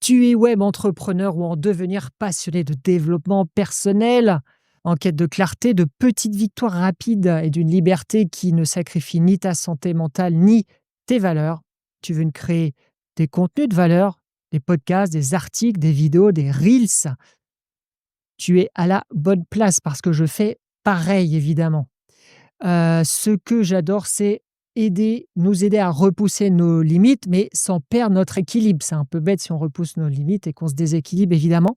Tu es web entrepreneur ou en devenir passionné de développement personnel, en quête de clarté, de petites victoires rapides et d'une liberté qui ne sacrifie ni ta santé mentale ni tes valeurs. Tu veux créer des contenus de valeur, des podcasts, des articles, des vidéos, des reels. Tu es à la bonne place parce que je fais pareil évidemment. Ce que j'adore, c'est nous aider à repousser nos limites, mais sans perdre notre équilibre. C'est un peu bête si on repousse nos limites et qu'on se déséquilibre évidemment.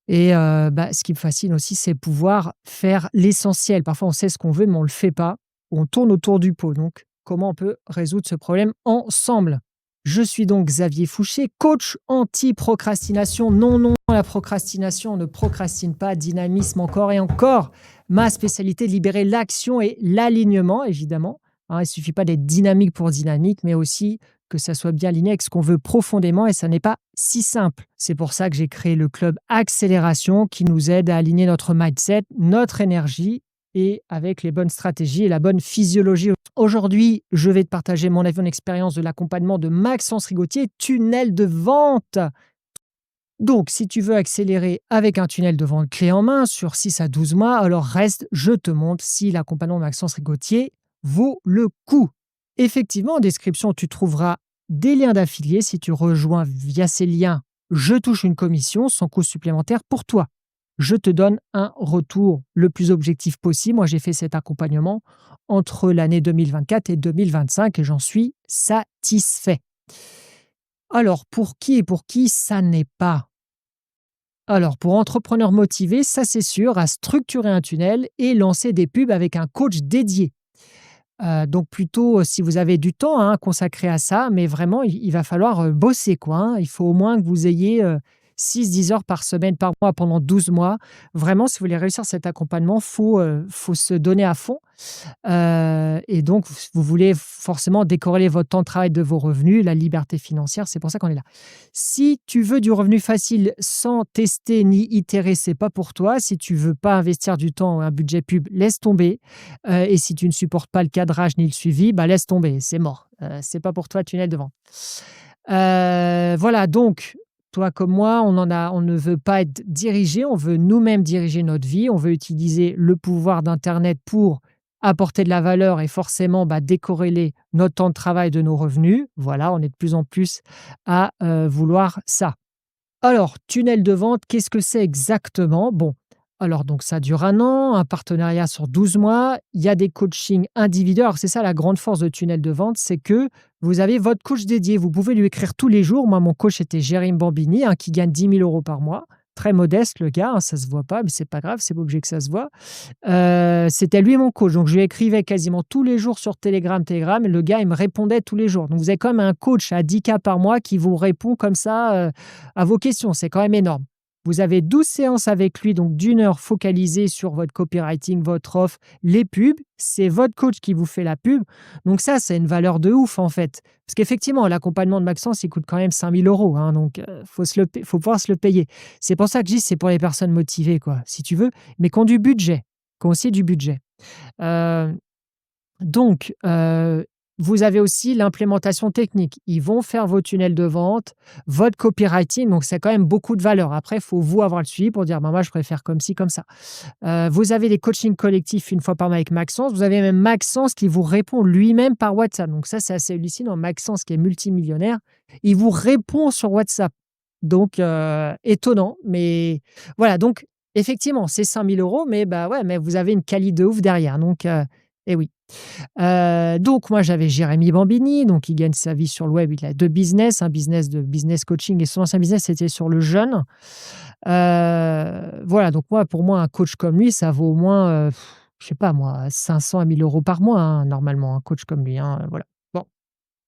Et ce qui me fascine aussi, c'est pouvoir faire l'essentiel. Parfois, on sait ce qu'on veut, mais on ne le fait pas, ou on tourne autour du pot. Donc, comment on peut résoudre ce problème ensemble? Je suis donc Xavier Fouché, coach anti-procrastination. Non, non, la procrastination, on ne procrastine pas, dynamisme encore et encore. Ma spécialité, libérer l'action et l'alignement, évidemment. Hein, il ne suffit pas d'être dynamique pour dynamique, mais aussi que ça soit bien aligné avec ce qu'on veut profondément et ça n'est pas si simple. C'est pour ça que j'ai créé le club Accélération qui nous aide à aligner notre mindset, notre énergie et avec les bonnes stratégies et la bonne physiologie. Aujourd'hui, je vais te partager mon avis, mon expérience de l'accompagnement de Maxence Rigotier, tunnel de vente. Donc, si tu veux accélérer avec un tunnel de vente clé en main sur 6 à 12 mois, alors reste, je te montre si l'accompagnement de Maxence Rigotier vaut le coup. Effectivement, en description, tu trouveras des liens d'affiliés. Si tu rejoins via ces liens, je touche une commission sans coût supplémentaire pour toi. Je te donne un retour le plus objectif possible. Moi, j'ai fait cet accompagnement entre l'année 2024 et 2025 et j'en suis satisfait. Alors, pour qui ça n'est pas? Alors, pour entrepreneurs motivés, ça c'est sûr, à structurer un tunnel et lancer des pubs avec un coach dédié. Donc plutôt, si vous avez du temps consacré à ça, mais vraiment il va falloir, bosser quoi, hein. Il faut au moins que vous ayez, 6-10 heures par semaine, par mois pendant 12 mois. Vraiment, si vous voulez réussir cet accompagnement, faut se donner à fond. Et donc vous voulez forcément décorréler votre temps de travail de vos revenus, la liberté financière, c'est pour ça qu'on est là. Si tu veux du revenu facile sans tester ni itérer, c'est pas pour toi. Si tu veux pas investir du temps ou un budget pub, laisse tomber. Et si tu ne supportes pas le cadrage ni le suivi, laisse tomber, c'est mort. C'est pas pour toi, tunnel de vente. Voilà, donc toi comme moi, on ne veut pas être dirigé, on veut nous-mêmes diriger notre vie, on veut utiliser le pouvoir d'internet pour apporter de la valeur et forcément, décorréler notre temps de travail de nos revenus. Voilà, on est de plus en plus à, vouloir ça. Alors, tunnel de vente, qu'est-ce que c'est exactement? Bon, alors donc ça dure 1 an, un partenariat sur 12 mois, il y a des coachings individuels. Alors c'est ça la grande force de tunnel de vente, c'est que vous avez votre coach dédié. Vous pouvez lui écrire tous les jours. Moi, mon coach était Jérémy Bambini, qui gagne 10 000 € par mois. Très modeste le gars, ça se voit pas, mais c'est pas grave, c'est pas obligé que ça se voit. C'était lui mon coach, donc je lui écrivais quasiment tous les jours sur Telegram et le gars, il me répondait tous les jours. Donc vous avez quand même un coach à 10K par mois qui vous répond comme ça, à vos questions. C'est quand même énorme. Vous avez 12 séances avec lui, donc d'1 heure focalisées sur votre copywriting, votre offre, les pubs. C'est votre coach qui vous fait la pub. Donc ça, c'est une valeur de ouf en fait. Parce qu'effectivement, l'accompagnement de Maxence, il coûte quand même 5 000 €. Donc, faut pouvoir se le payer. C'est pour ça que je dis, c'est pour les personnes motivées, quoi, si tu veux, mais qui ont du budget, qui ont aussi du budget. Euh, donc, vous avez aussi l'implémentation technique. Ils vont faire vos tunnels de vente, votre copywriting, donc c'est quand même beaucoup de valeur. Après, il faut vous avoir le suivi pour dire: moi, je préfère comme ci, comme ça. Vous avez des coachings collectifs 1 fois par mois avec Maxence. Vous avez même Maxence qui vous répond lui-même par WhatsApp. Donc ça, c'est assez hallucinant. Maxence, qui est multimillionnaire, il vous répond sur WhatsApp. Donc, étonnant. Mais voilà, donc effectivement, c'est 5 000 €, mais mais vous avez une qualité de ouf derrière. Donc, et oui. Donc moi j'avais Jérémy Bambini, donc il gagne sa vie sur le web, il a 2 business, un business de business coaching et son ancien business c'était sur le jeûne. Voilà, donc pour moi un coach comme lui ça vaut au moins, je sais pas moi, 500 à 1 000 € par mois, normalement un coach comme lui, voilà. Bon,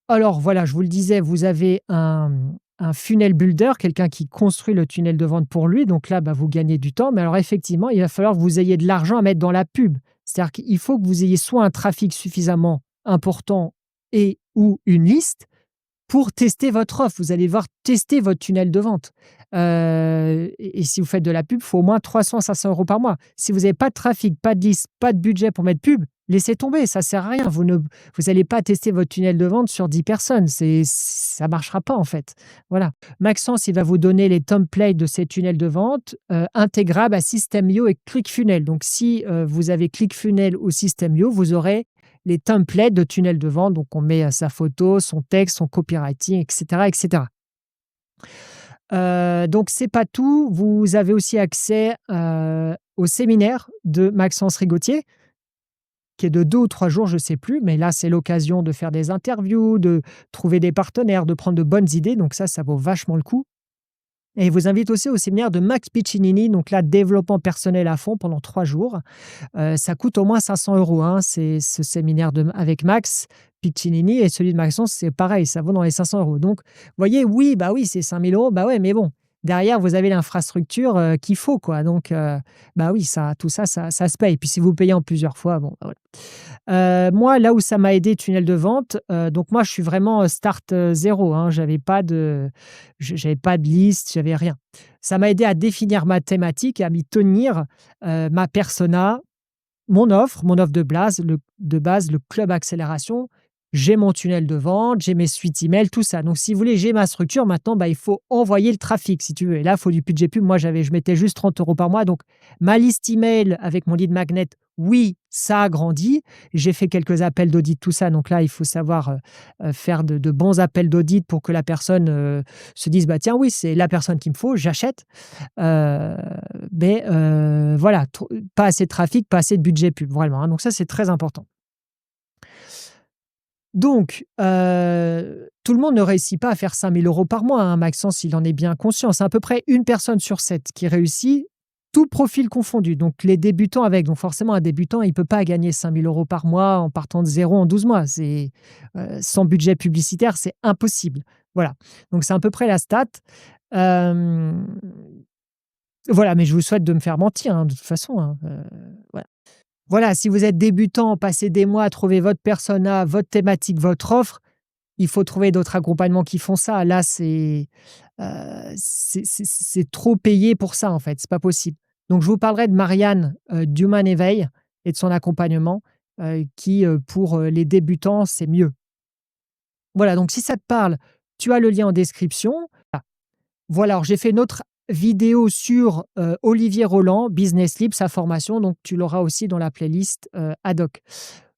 alors voilà, je vous le disais, vous avez un funnel builder, quelqu'un qui construit le tunnel de vente pour lui, donc là, vous gagnez du temps, mais alors effectivement, il va falloir que vous ayez de l'argent à mettre dans la pub. C'est-à-dire qu'il faut que vous ayez soit un trafic suffisamment important et ou une liste pour tester votre offre. Vous allez devoir tester votre tunnel de vente. Et si vous faites de la pub, il faut au moins 300 à 500 € par mois. Si vous n'avez pas de trafic, pas de liste, pas de budget pour mettre pub, laissez tomber, ça sert à rien. Vous allez pas tester votre tunnel de vente sur 10 personnes, ça marchera pas en fait. Voilà. Maxence, il va vous donner les templates de ces tunnels de vente, intégrables à System.io et ClickFunnels. Donc si, vous avez ClickFunnels ou System.io, vous aurez les templates de tunnels de vente. Donc on met, sa photo, son texte, son copywriting et cetera et cetera. Donc c'est pas tout, vous avez aussi accès, au séminaire de Maxence Rigotier, qui est de 2 ou 3 jours, je ne sais plus, mais là, c'est l'occasion de faire des interviews, de trouver des partenaires, de prendre de bonnes idées, donc ça vaut vachement le coup. Et il vous invite aussi au séminaire de Max Piccinini, donc là, développement personnel à fond pendant 3 jours. Ça coûte au moins 500 €, hein, c'est ce séminaire avec Max Piccinini, et celui de Maxence, c'est pareil, ça vaut dans les 500 €. Donc, vous voyez, oui, bah oui, c'est 5 000 €, bah ouais, mais bon, derrière, vous avez l'infrastructure, qu'il faut, quoi. Donc, bah oui, tout ça, ça se paye. Puis si vous payez en plusieurs fois, bon, bah voilà. Moi, là où ça m'a aidé tunnel de vente, donc moi je suis vraiment, start, 0, hein. J'avais pas de liste, j'avais rien. Ça m'a aidé à définir ma thématique et à m'y tenir, ma persona, mon offre de base, le club accélération. J'ai mon tunnel de vente, j'ai mes suites email, tout ça. Donc si vous voulez, j'ai ma structure. Maintenant, bah, il faut envoyer le trafic si tu veux. Et là, il faut du budget pub. Moi, je mettais juste 30 € par mois. Donc ma liste email avec mon lead magnet, oui, ça a grandi. J'ai fait quelques appels d'audit, tout ça. Donc là, il faut savoir, faire de bons appels d'audit pour que la personne, se dise: «Bah, tiens, oui, c'est la personne qu'il me faut, j'achète». Heu, mais voilà, pas assez de trafic, pas assez de budget pub, vraiment, hein. Donc ça, c'est très important. Donc, tout le monde ne réussit pas à faire 5 000 € par mois, hein. Maxence, il en est bien conscient. C'est à peu près une personne sur 7 qui réussit, tout profil confondu. Donc les débutants avec. Donc forcément, un débutant, il peut pas gagner 5 000 € par mois en partant de zéro en 12 mois. Sans budget publicitaire, c'est impossible. Voilà. Donc c'est à peu près la stat. Hem, voilà, mais je vous souhaite de me faire mentir, hein, de toute façon, hein, voilà. Voilà, si vous êtes débutant, passez des mois à trouver votre persona, votre thématique, votre offre, il faut trouver d'autres accompagnements qui font ça. Là, c'est trop payé pour ça, en fait, c'est pas possible. Donc je vous parlerai de Marianne, d'Human Éveil et de son accompagnement, qui, pour, les débutants, c'est mieux. Voilà, donc si ça te parle, tu as le lien en description. Voilà, alors j'ai fait une autre vidéo sur, Olivier Roland, Business Libre, sa formation, donc tu l'auras aussi dans la playlist, ad hoc.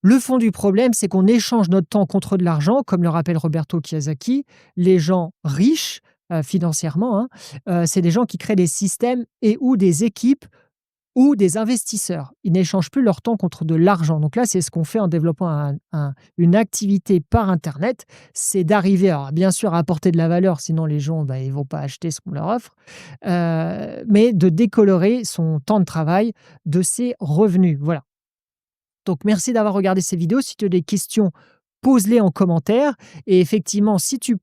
Le fond du problème, c'est qu'on échange notre temps contre de l'argent, comme le rappelle Roberto Kiyosaki. Les gens riches, financièrement, hein, c'est des gens qui créent des systèmes et ou des équipes ou des investisseurs. Ils n'échangent plus leur temps contre de l'argent. Donc là, c'est ce qu'on fait en développant une activité par Internet, c'est d'arriver, alors bien sûr, à apporter de la valeur, sinon les gens, bah, ils ne vont pas acheter ce qu'on leur offre, mais de décolorer son temps de travail de ses revenus. Voilà. Donc merci d'avoir regardé ces vidéos. Si tu as des questions, pose-les en commentaire. Et effectivement, si tu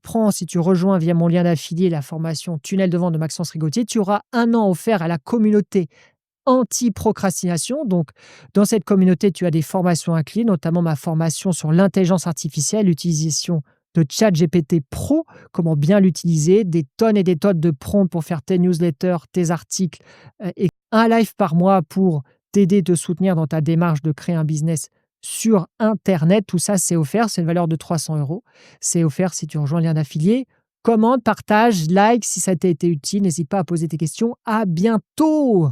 rejoins via mon lien d'affilié la formation Tunnel de vente de Maxence Rigotier, tu auras 1 an offert à la communauté anti-procrastination. Donc, dans cette communauté, tu as des formations incluses, notamment ma formation sur l'intelligence artificielle, l'utilisation de ChatGPT Pro, comment bien l'utiliser, des tonnes et des tonnes de prompts pour faire tes newsletters, tes articles, et un live par mois pour t'aider, te soutenir dans ta démarche de créer un business sur Internet. Tout ça, c'est offert, c'est une valeur de 300 €. C'est offert si tu rejoins le lien d'affilié. Commente, partage, like si ça t'a été utile. N'hésite pas à poser tes questions. À bientôt!